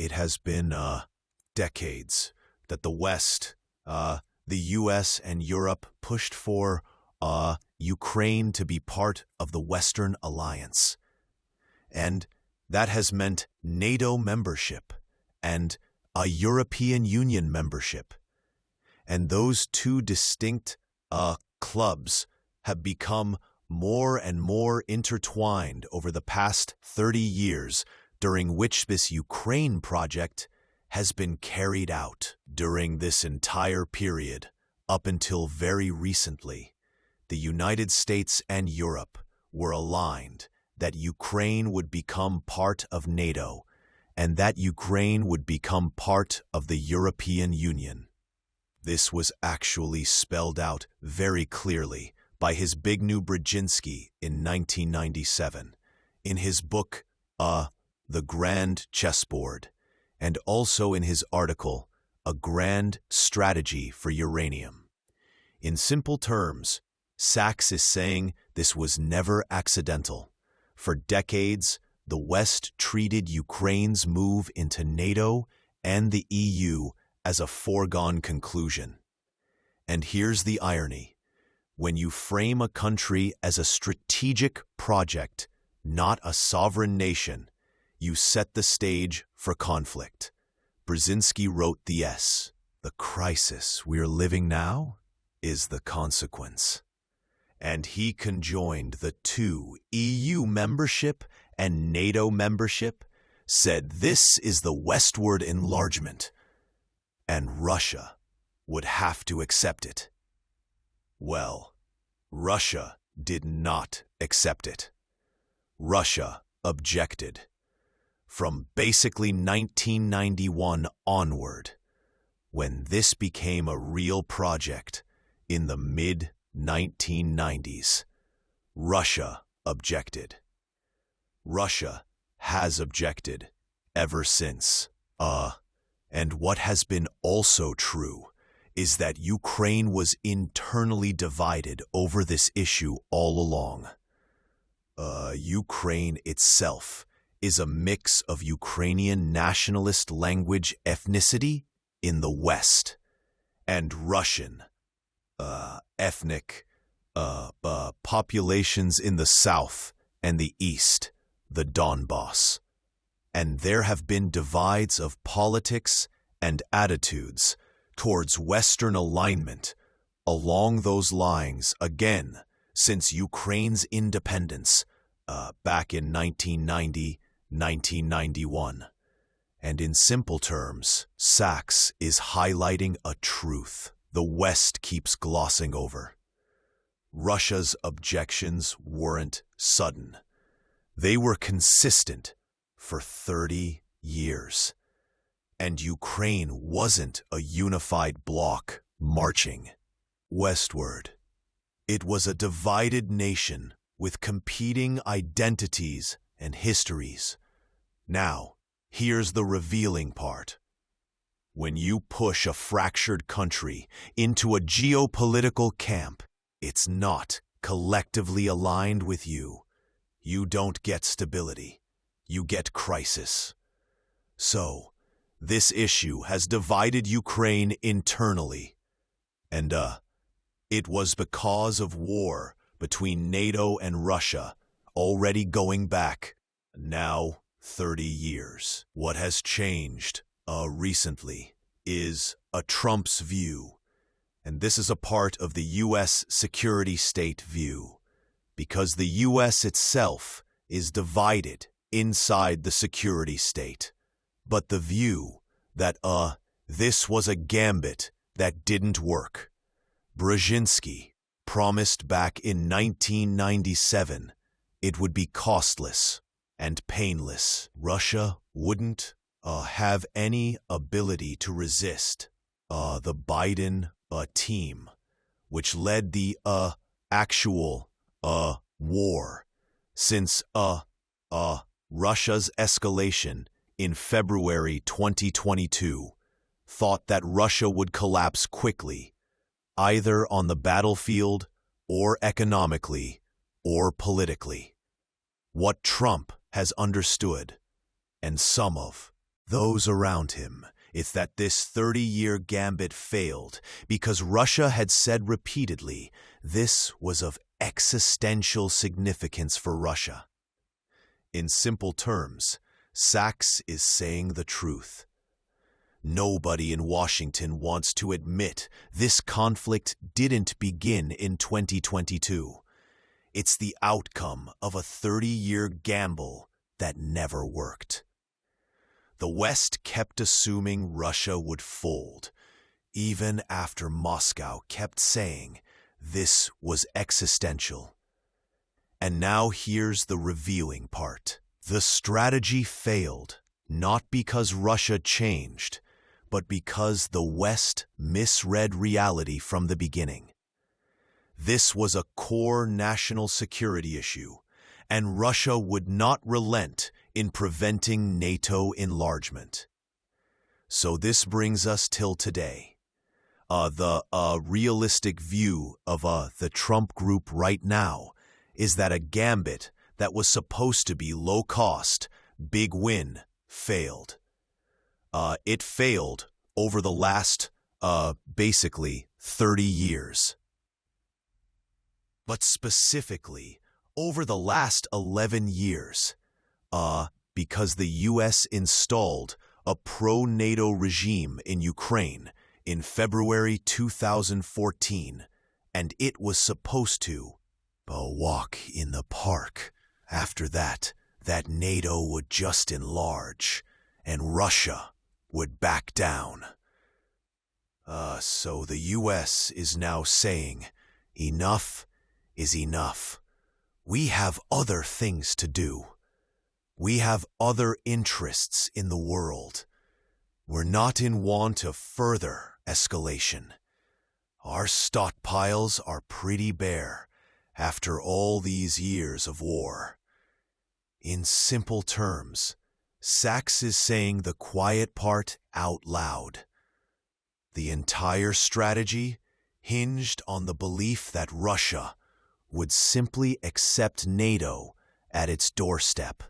it has been decades that the West, the US and Europe pushed for Ukraine to be part of the Western Alliance. And that has meant NATO membership and a European Union membership. And those two distinct clubs have become more and more intertwined over the past 30 years, during which this Ukraine project has been carried out. During this entire period, up until very recently, the United States and Europe were aligned that Ukraine would become part of NATO and that Ukraine would become part of the European Union. This was actually spelled out very clearly by his Zbigniew Brzezinski in 1997 in his book, The Grand Chessboard, and also in his article, A Grand Strategy for Uranium. In simple terms, Sachs is saying this was never accidental. For decades, the West treated Ukraine's move into NATO and the EU as a foregone conclusion. And here's the irony. When you frame a country as a strategic project, not a sovereign nation, you set the stage for conflict. Brzezinski wrote the crisis we're living now is the consequence. And he conjoined the two, EU membership and NATO membership, said this is the westward enlargement, and Russia would have to accept it. Well, Russia did not accept it. Russia objected. From basically 1991 onward, when this became a real project in the mid-1990s, Russia objected. Russia has objected ever since. And what has been also true is that Ukraine was internally divided over this issue all along. Ukraine itself is a mix of Ukrainian nationalist language ethnicity in the West and Russian ethnic populations in the South and the East, the Donbass. And there have been divides of politics and attitudes towards Western alignment along those lines again since Ukraine's independence back in 1990, 1991. And in simple terms, Sachs is highlighting a truth the West keeps glossing over. Russia's objections weren't sudden. They were consistent for 30 years. And Ukraine wasn't a unified bloc marching westward. It was a divided nation with competing identities and histories. Now, here's the revealing part. When you push a fractured country into a geopolitical camp, it's not collectively aligned with you. You don't get stability. You get crisis. So, this issue has divided Ukraine internally. And, it was because of war between NATO and Russia, already going back, now 30 years. What has changed, recently, is Trump's view. And this is a part of the U.S. security state view, because the U.S. itself is divided inside the security state. But the view that, this was a gambit that didn't work. Brzezinski promised back in 1997 it would be costless and painless. Russia wouldn't have any ability to resist the Biden team, which led the actual war, since Russia's escalation in February 2022 thought that Russia would collapse quickly, either on the battlefield or economically or politically. What Trump has understood, and some of those around him. It's that this 30-year gambit failed because Russia had said repeatedly this was of existential significance for Russia. In simple terms, Sachs is saying the truth. Nobody in Washington wants to admit this conflict didn't begin in 2022. It's the outcome of a 30-year gamble that never worked. The West kept assuming Russia would fold, even after Moscow kept saying this was existential. And now here's the revealing part. The strategy failed, not because Russia changed, but because the West misread reality from the beginning. This was a core national security issue, and Russia would not relent in preventing NATO enlargement. So this brings us till today. The realistic view of the Trump group right now is that a gambit that was supposed to be low cost, big win, failed. It failed over the last, basically, 30 years. But specifically, over the last 11 years, because the U.S. installed a pro-NATO regime in Ukraine in February 2014, and it was supposed to walk in the park. After that, that NATO would just enlarge, and Russia would back down. So the U.S. is now saying, enough is enough. We have other things to do. We have other interests in the world. We're not in want of further escalation. Our stockpiles are pretty bare after all these years of war. In simple terms, Sachs is saying the quiet part out loud. The entire strategy hinged on the belief that Russia would simply accept NATO at its doorstep.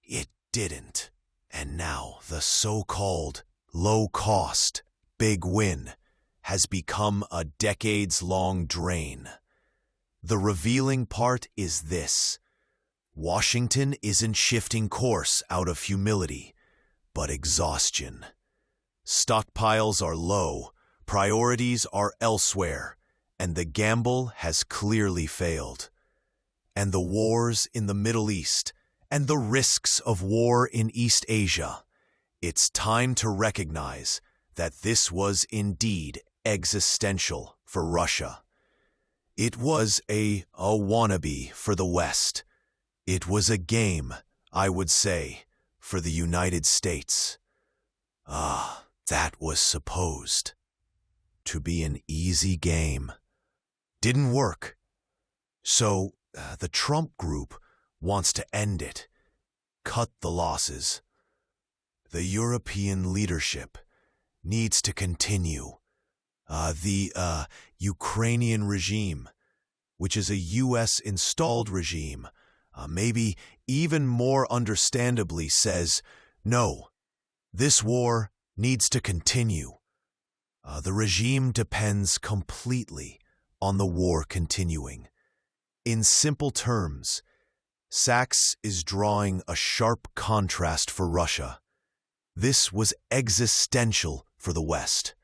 It didn't, and now the so-called low-cost, big win has become a decades-long drain. The revealing part is this. Washington isn't shifting course out of humility, but exhaustion. Stockpiles are low, priorities are elsewhere, and the gamble has clearly failed. And the wars in the Middle East, and the risks of war in East Asia, it's time to recognize that this was indeed existential for Russia. It was a wannabe for the West. It was a game, I would say, for the United States. That was supposed to be an easy game. Didn't work. So, the Trump group wants to end it, cut the losses. The European leadership needs to continue. The Ukrainian regime, which is a U.S.-installed regime, maybe even more understandably says, no, this war needs to continue. The regime depends completely on the war continuing. In simple terms, Sachs is drawing a sharp contrast for Russia. This was existential for the West.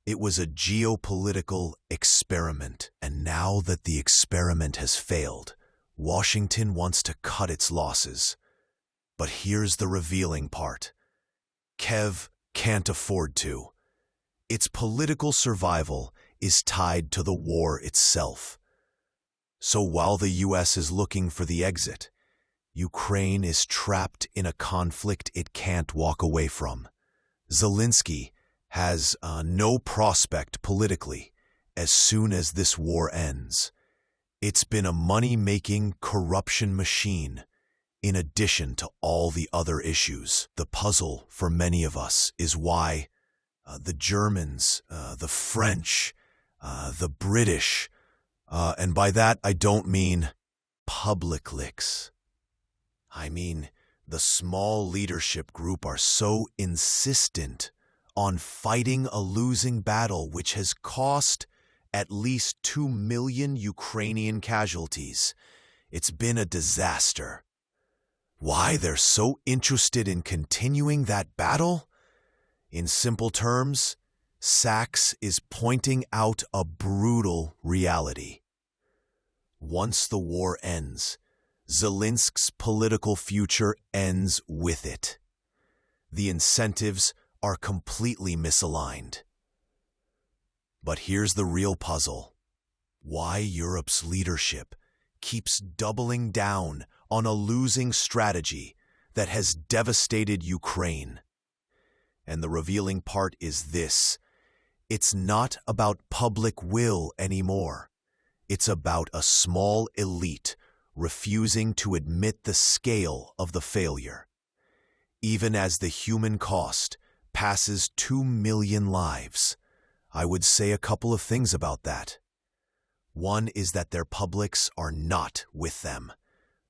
It was a geopolitical experiment, and now that the experiment has failed, Washington wants to cut its losses. But here's the revealing part. Kiev can't afford to. Its political survival is tied to the war itself. So while the U.S. is looking for the exit, Ukraine is trapped in a conflict it can't walk away from. Zelensky has no prospect politically as soon as this war ends. It's been a money-making corruption machine, in addition to all the other issues. The puzzle for many of us is why the Germans, the French, the British, and by that I don't mean public licks. I mean the small leadership group are so insistent on fighting a losing battle which has cost at least 2 million Ukrainian casualties. It's been a disaster. Why they're so interested in continuing that battle? In simple terms, Sachs is pointing out a brutal reality. Once the war ends, Zelensky's political future ends with it. The incentives are completely misaligned. But here's the real puzzle. Why Europe's leadership keeps doubling down on a losing strategy that has devastated Ukraine. And the revealing part is this: it's not about public will anymore. It's about a small elite refusing to admit the scale of the failure. Even as the human cost passes 2 million lives, I would say a couple of things about that. One is that their publics are not with them.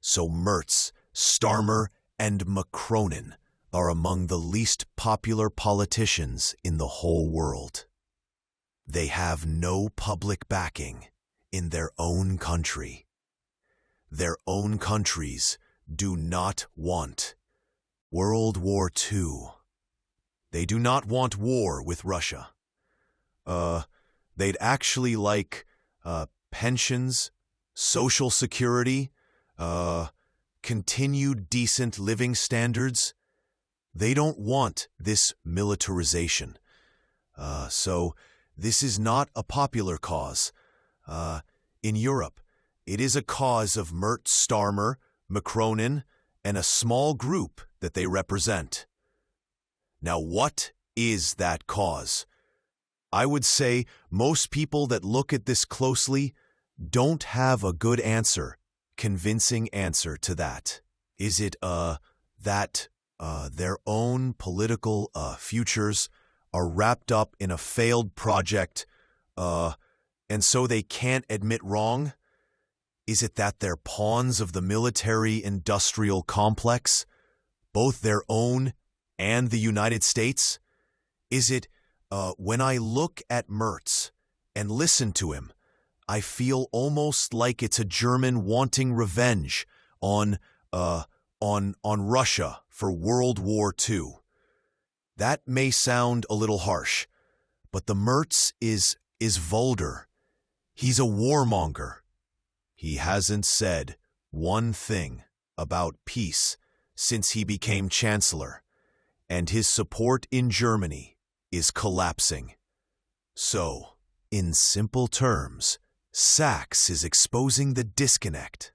So Merz, Starmer, and Macronin are among the least popular politicians in the whole world. They have no public backing in their own country. Their own countries do not want World War II. They do not want war with Russia. They'd actually like pensions, social security, continued decent living standards. They don't want this militarization. So this is not a popular cause. In Europe, it is a cause of Merz, Starmer, Macronin, and a small group that they represent. Now, what is that cause? I would say most people that look at this closely don't have a good answer, convincing answer to that. Is it that their own political futures are wrapped up in a failed project, and so they can't admit wrong? Is it that they're pawns of the military-industrial complex, both their own and the United States? Is it when I look at Merz and listen to him, I feel almost like it's a German wanting revenge on Russia for World War II. That may sound a little harsh, but the Merz is vulgar. He's a warmonger. He hasn't said one thing about peace since he became chancellor, and his support in Germany is collapsing. So, in simple terms, Sachs is exposing the disconnect.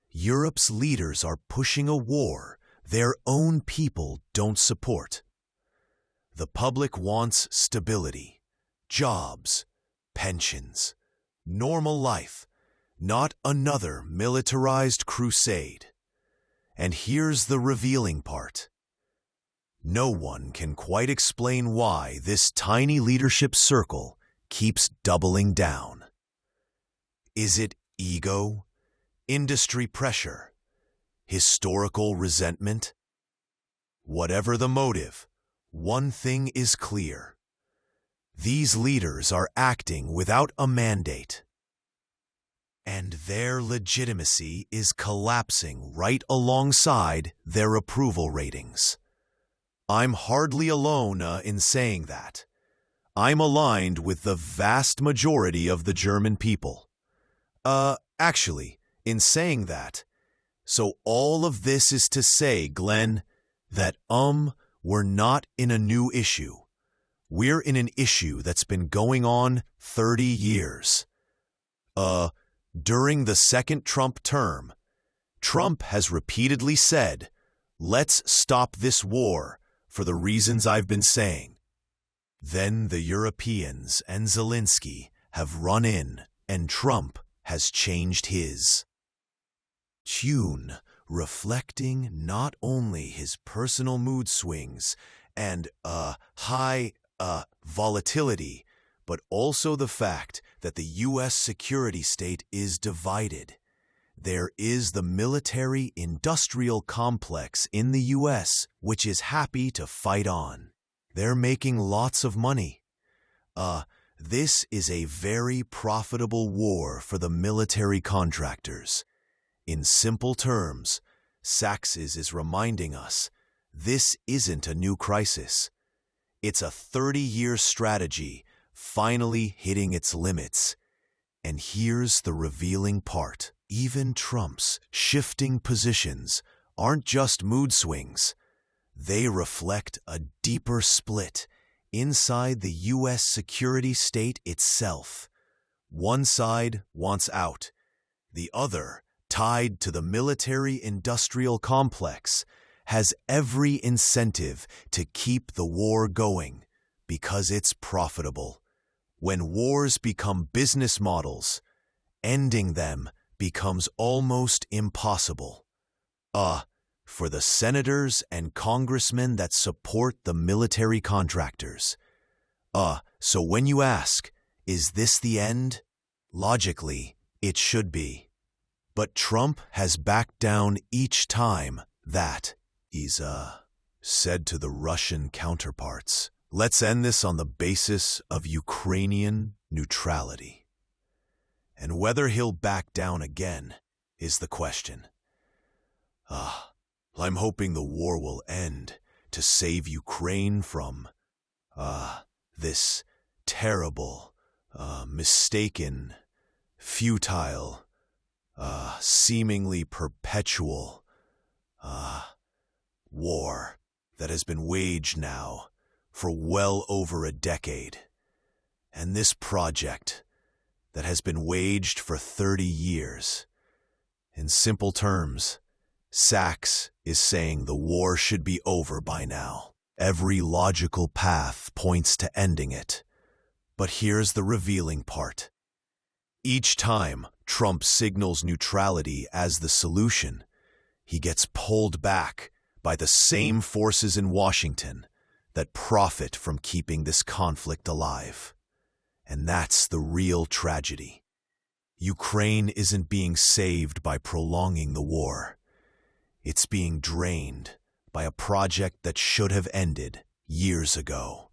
Europe's leaders are pushing a war their own people don't support. The public wants stability, jobs, pensions, normal life, not another militarized crusade. And here's the revealing part. No one can quite explain why this tiny leadership circle keeps doubling down. Is it ego, industry pressure, historical resentment? Whatever the motive, one thing is clear. These leaders are acting without a mandate, and their legitimacy is collapsing right alongside their approval ratings. I'm hardly alone in saying that. I'm aligned with the vast majority of the German people. Actually, in saying that, so all of this is to say, Glenn, that we're not in a new issue. We're in an issue that's been going on 30 years. During the second Trump term, Trump has repeatedly said, let's stop this war for the reasons I've been saying. Then the Europeans and Zelensky have run in, and Trump has changed his tune, reflecting not only his personal mood swings and high volatility, but also the fact that the U.S. security state is divided. there is the military-industrial complex in the US, which is happy to fight on. They're making lots of money. This is a very profitable war for the military contractors. In simple terms, Sachs is reminding us, this isn't a new crisis. It's a 30-year strategy finally hitting its limits. And here's the revealing part. Even Trump's shifting positions aren't just mood swings. They reflect a deeper split inside the U.S. security state itself. One side wants out. The other, tied to the military-industrial complex, has every incentive to keep the war going because it's profitable. When wars become business models, ending them becomes almost impossible. For the senators and congressmen that support the military contractors. So when you ask, is this the end? Logically, it should be. But Trump has backed down each time that he's said to the Russian counterparts, let's end this on the basis of Ukrainian neutrality. And whether he'll back down again is the question. I'm hoping the war will end to save Ukraine from this terrible, mistaken, futile, seemingly perpetual war that has been waged now for well over a decade. And this project that has been waged for 30 years. In simple terms, Sachs is saying the war should be over by now. Every logical path points to ending it. But here's the revealing part. Each time Trump signals neutrality as the solution, he gets pulled back by the same forces in Washington that profit from keeping this conflict alive. And that's the real tragedy. Ukraine isn't being saved by prolonging the war. It's being drained by a project that should have ended years ago.